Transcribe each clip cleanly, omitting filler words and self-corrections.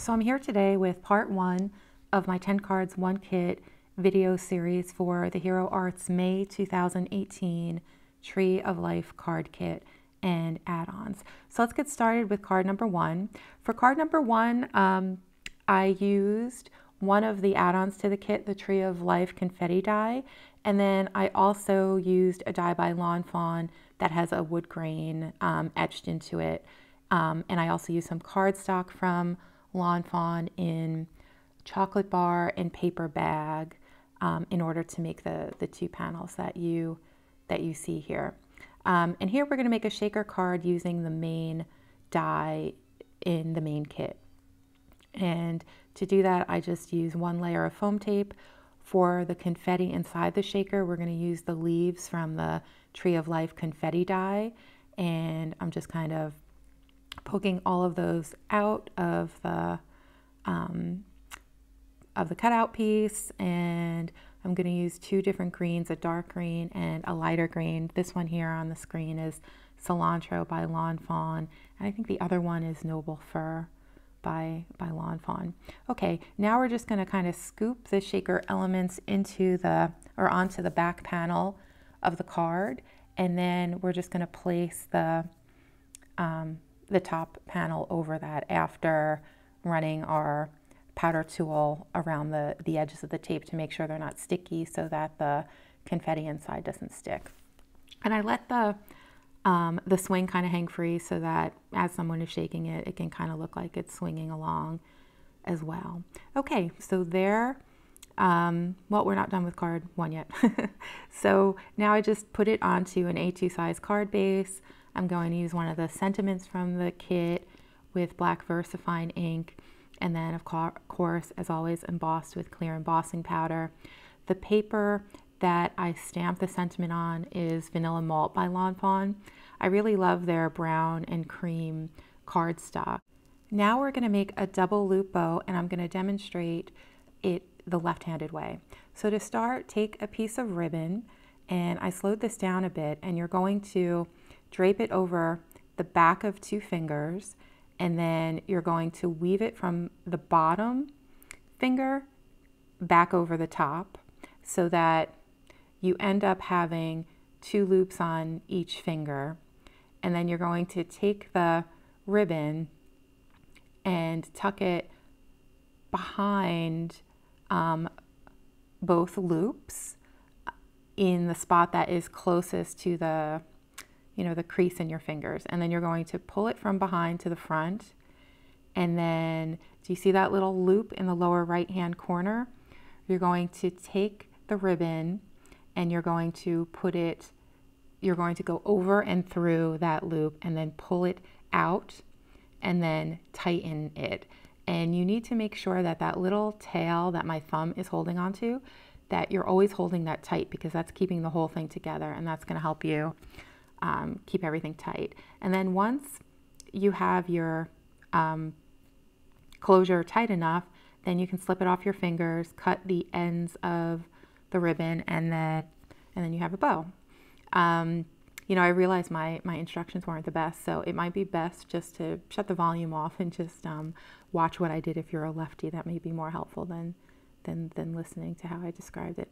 So I'm here today with part 1 of my 10 cards 1 kit video series for the Hero Arts May 2018 Tree of Life card kit and add-ons. So let's get started with card number 1. For card number 1, I used one of the add-ons to the kit, the Tree of Life confetti die, and then I also used a die by Lawn Fawn that has a wood grain etched into it. And I also used some cardstock from Lawn Fawn in chocolate bar and paper bag in order to make the two panels that you see here. And here we're going to make a shaker card using the main die in the main kit. And to do that, I just use one layer of foam tape. For the confetti inside the shaker, we're going to use the leaves from the Tree of Life confetti die. And I'm just kind of poking all of those out of the cutout piece, and I'm going to use two different greens, a dark green and a lighter green. This one here on the screen is Cilantro by Lawn Fawn, and I think the other one is Noble Fir by Lawn Fawn. Okay, now we're just going to kind of scoop the shaker elements onto the back panel of the card, and then we're just going to place the top panel over that after running our powder tool around the edges of the tape to make sure they're not sticky so that the confetti inside doesn't stick. And I let the swing kind of hang free so that as someone is shaking it, it can kind of look like it's swinging along as well. Okay, so there, well, we're not done with card 1 yet. So now I just put it onto an A2 size card base. I'm going to use one of the sentiments from the kit with black VersaFine ink, and then of course, as always, embossed with clear embossing powder. The paper that I stamped the sentiment on is Vanilla Malt by Lawn Fawn. I really love their brown and cream cardstock. Now we're going to make a double loop bow, and I'm going to demonstrate it the left-handed way. So to start, take a piece of ribbon, and I slowed this down a bit, and you're going to drape it over the back of 2 fingers, and then you're going to weave it from the bottom finger back over the top so that you end up having 2 loops on each finger. And then you're going to take the ribbon and tuck it behind both loops in the spot that is closest to the crease in your fingers. And then you're going to pull it from behind to the front. And then, do you see that little loop in the lower right hand corner? You're going to take the ribbon and you're going to go over and through that loop and then pull it out and then tighten it. And you need to make sure that that little tail that my thumb is holding onto, that you're always holding that tight, because that's keeping the whole thing together, and that's going to help you keep everything tight. And then once you have your closure tight enough, then you can slip it off your fingers, cut the ends of the ribbon, and then you have a bow. I realized my instructions weren't the best, so it might be best just to shut the volume off and just watch what I did. If you're a lefty, that may be more helpful than listening to how I described it.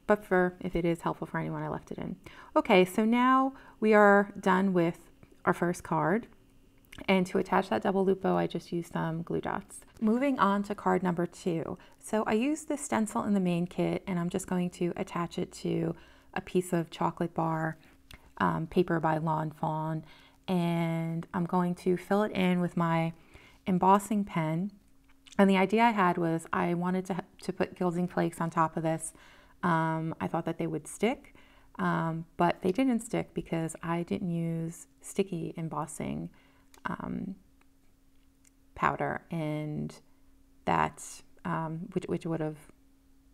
But if it is helpful for anyone, I left it in. Okay, so now we are done with our first card. And to attach that double loop bow, I just used some glue dots. Moving on to card number 2. So I used this stencil in the main kit, and I'm just going to attach it to a piece of chocolate bar paper by Lawn Fawn. And I'm going to fill it in with my embossing pen. And the idea I had was I wanted to put gilding flakes on top of this. I thought that they would stick, but they didn't stick because I didn't use sticky embossing powder, and that which would have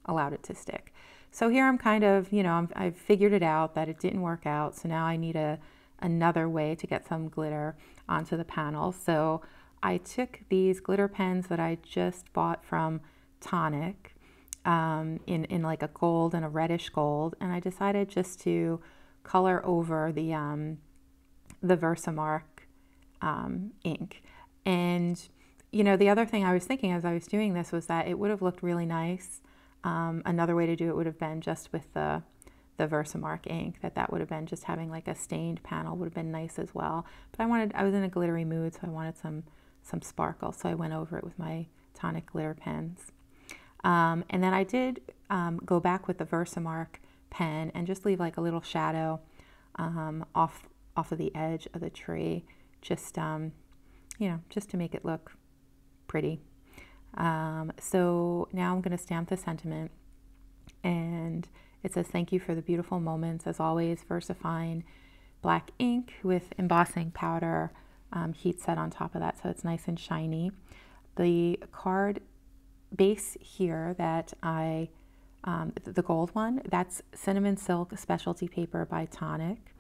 allowed it to stick. So here I'm kind of, I've figured it out that it didn't work out. So now I need another way to get some glitter onto the panel. So I took these glitter pens that I just bought from Tonic in like a gold and a reddish gold, and I decided just to color over the Versamark ink. And you know, the other thing I was thinking as I was doing this was that it would have looked really nice. Another way to do it would have been just with the Versamark ink, that would have been just having like a stained panel would have been nice as well. But I was in a glittery mood, so I wanted some sparkle. So I went over it with my Tonic glitter pens. And then I did go back with the Versamark pen and just leave like a little shadow off of the edge of the tree, just you know, just to make it look pretty. So now I'm going to stamp the sentiment, and it says, "Thank you for the beautiful moments. As always, VersaFine black ink with embossing powder heat set on top of that, so it's nice and shiny." The card base here that the gold one, that's Cinnamon Silk Specialty Paper by Tonic.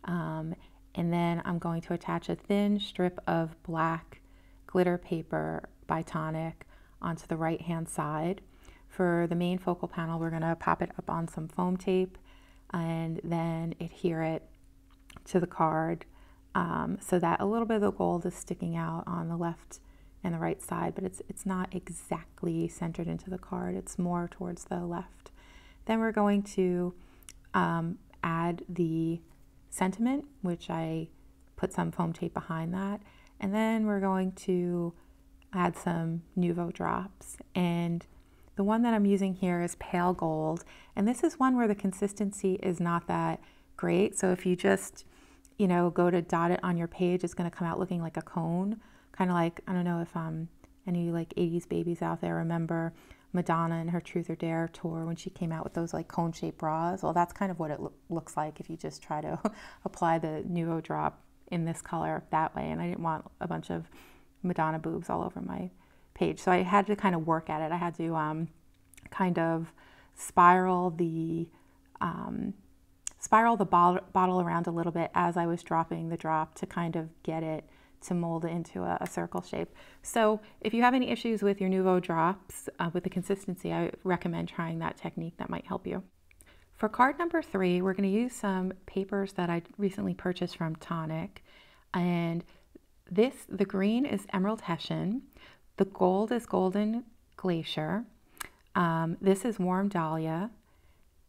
And then I'm going to attach a thin strip of black glitter paper by Tonic onto the right hand side. For the main focal panel, we're going to pop it up on some foam tape and then adhere it to the card so that a little bit of the gold is sticking out on the left and the right side, but it's not exactly centered into the card. It's more towards the left. Then we're going to add the sentiment, which I put some foam tape behind that, and then we're going to add some Nuvo drops. And the one that I'm using here is pale gold, and this is one where the consistency is not that great. So if you just, you know, go to dot it on your page, it's going to come out looking like a cone, kind of like, I don't know if any like 80s babies out there remember Madonna and her Truth or Dare tour when she came out with those like cone-shaped bras. Well, that's kind of what it looks like if you just try to apply the Nuvo drop in this color that way. And I didn't want a bunch of Madonna boobs all over my page, so I had to kind of work at it. I had to kind of spiral the bottle around a little bit as I was dropping the drop to kind of get it to mold it into a circle shape. So if you have any issues with your Nuvo drops with the consistency, I recommend trying that technique. That might help you. For card number 3, we're going to use some papers that I recently purchased from Tonic, and the green is Emerald Hessian, the gold is Golden Glacier, this is Warm Dahlia,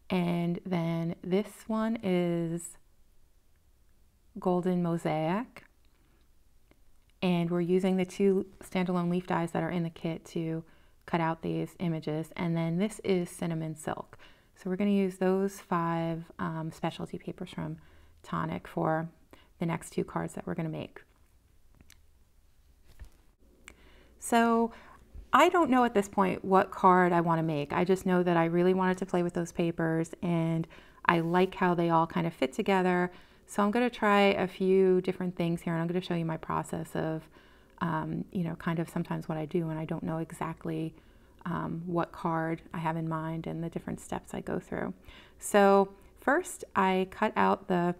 and then this one is Golden Mosaic. And we're using the 2 standalone leaf dies that are in the kit to cut out these images. And then this is Cinnamon Silk. So we're going to use those 5 specialty papers from Tonic for the next 2 cards that we're going to make. So I don't know at this point what card I want to make. I just know that I really wanted to play with those papers, and I like how they all kind of fit together. So I'm going to try a few different things here, and I'm going to show you my process of, you know, kind of sometimes what I do when I don't know exactly what card I have in mind and the different steps I go through. So first I cut out the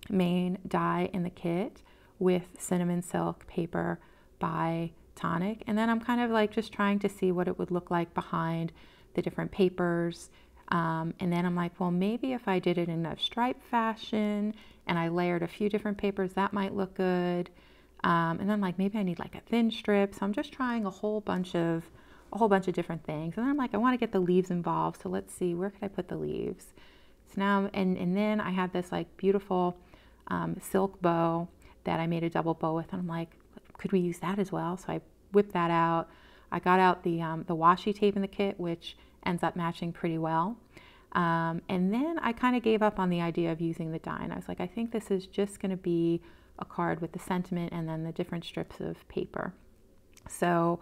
main die in the kit with Cinnamon Silk paper by Tonic, and then I'm kind of like just trying to see what it would look like behind the different papers. And then I'm like, well, maybe if I did it in a stripe fashion and I layered a few different papers, that might look good. And then I'm like, maybe I need like a thin strip. So I'm just trying a whole bunch of different things. And then I'm like, I want to get the leaves involved. So let's see, where could I put the leaves? So now, and then I had this like beautiful silk bow that I made a double bow with. And I'm like, could we use that as well? So I whipped that out. I got out the washi tape in the kit, which ends up matching pretty well. And then I kind of gave up on the idea of using the die, and I was like, I think this is just going to be a card with the sentiment and then the different strips of paper. So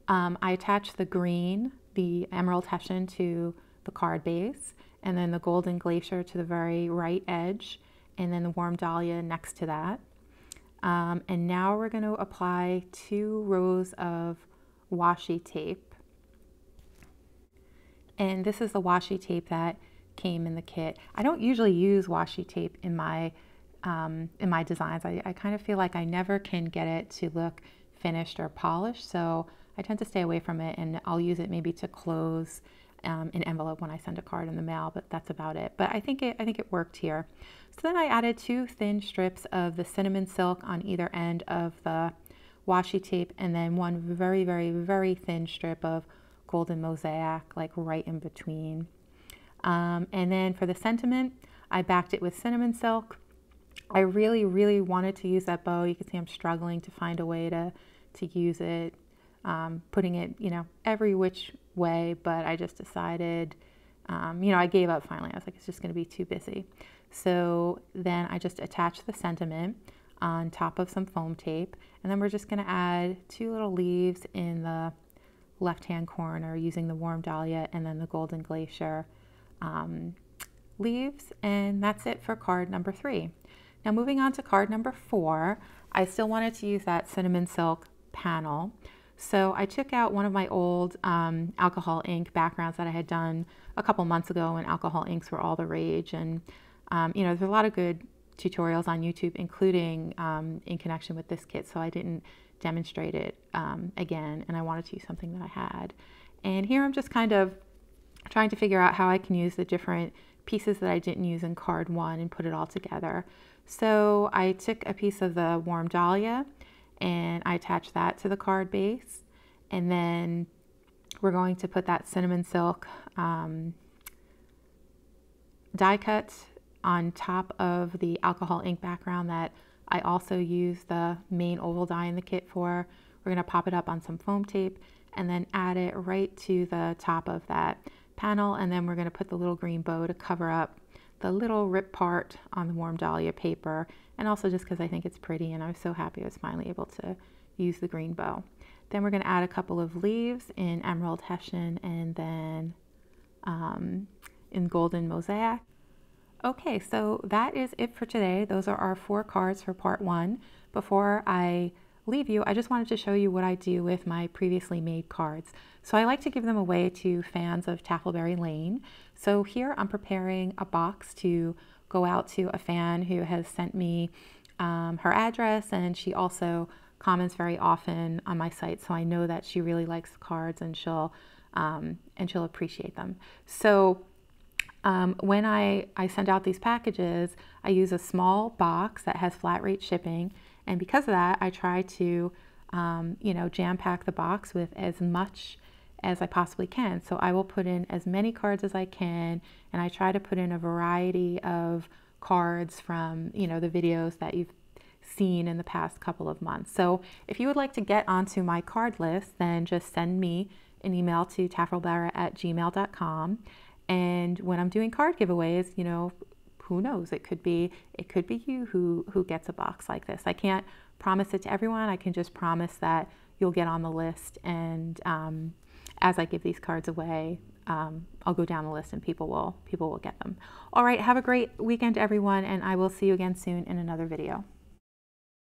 I attached the green, the Emerald Hessian, to the card base, and then the Golden Glacier to the very right edge, and then the Warm Dahlia next to that. And now we're going to apply 2 rows of washi tape. And this is the washi tape that came in the kit. I don't usually use washi tape in my designs. I kind of feel like I never can get it to look finished or polished, so I tend to stay away from it, and I'll use it maybe to close an envelope when I send a card in the mail, but that's about it. But I think it worked here. So then I added 2 thin strips of the Cinnamon Silk on either end of the washi tape, and then one very, very, very thin strip of golden mosaic, like right in between. And then for the sentiment, I backed it with cinnamon silk. I really, really wanted to use that bow. You can see I'm struggling to find a way to use it, putting it, you know, every which way, but I just decided, you know, I gave up finally. I was like, it's just going to be too busy. So then I just attached the sentiment on top of some foam tape, and then we're just going to add 2 little leaves in the left-hand corner using the warm dahlia and then the golden glacier leaves, and that's it for card number 3. Now moving on to card number 4, I still wanted to use that cinnamon silk panel. So I took out one of my old alcohol ink backgrounds that I had done a couple months ago when alcohol inks were all the rage. And you know, there's a lot of good tutorials on YouTube, including in connection with this kit. So I didn't demonstrate it again, and I wanted to use something that I had. And here I'm just kind of trying to figure out how I can use the different pieces that I didn't use in card 1 and put it all together. So I took a piece of the warm dahlia and I attached that to the card base, and then we're going to put that cinnamon silk die cut on top of the alcohol ink background that I also used the main oval die in the kit for. We're going to pop it up on some foam tape and then add it right to the top of that panel, and then we're going to put the little green bow to cover up the little rip part on the warm dahlia paper, and also just because I think it's pretty, and I was so happy I was finally able to use the green bow. Then we're going to add a couple of leaves in emerald hessian and then in golden mosaic. Okay, so that is it for today. Those are our 4 cards for part 1. Before I leave you, I just wanted to show you what I do with my previously made cards. So I like to give them away to fans of Taffleberry Lane. So here I'm preparing a box to go out to a fan who has sent me her address, and she also comments very often on my site, so I know that she really likes the cards and she'll appreciate them. So when I send out these packages, I use a small box that has flat rate shipping, and because of that, I try to you know, jam pack the box with as much as I possibly can. So I will put in as many cards as I can, and I try to put in a variety of cards from, you know, the videos that you've seen in the past couple of months. So if you would like to get onto my card list, then just send me an email to taffleberry@gmail.com. And when I'm doing card giveaways, you know, who knows, it could be you who gets a box like this. I can't promise it to everyone. I can just promise that you'll get on the list, and as I give these cards away, I'll go down the list and people will get them. All right, have a great weekend, everyone, and I will see you again soon in another video.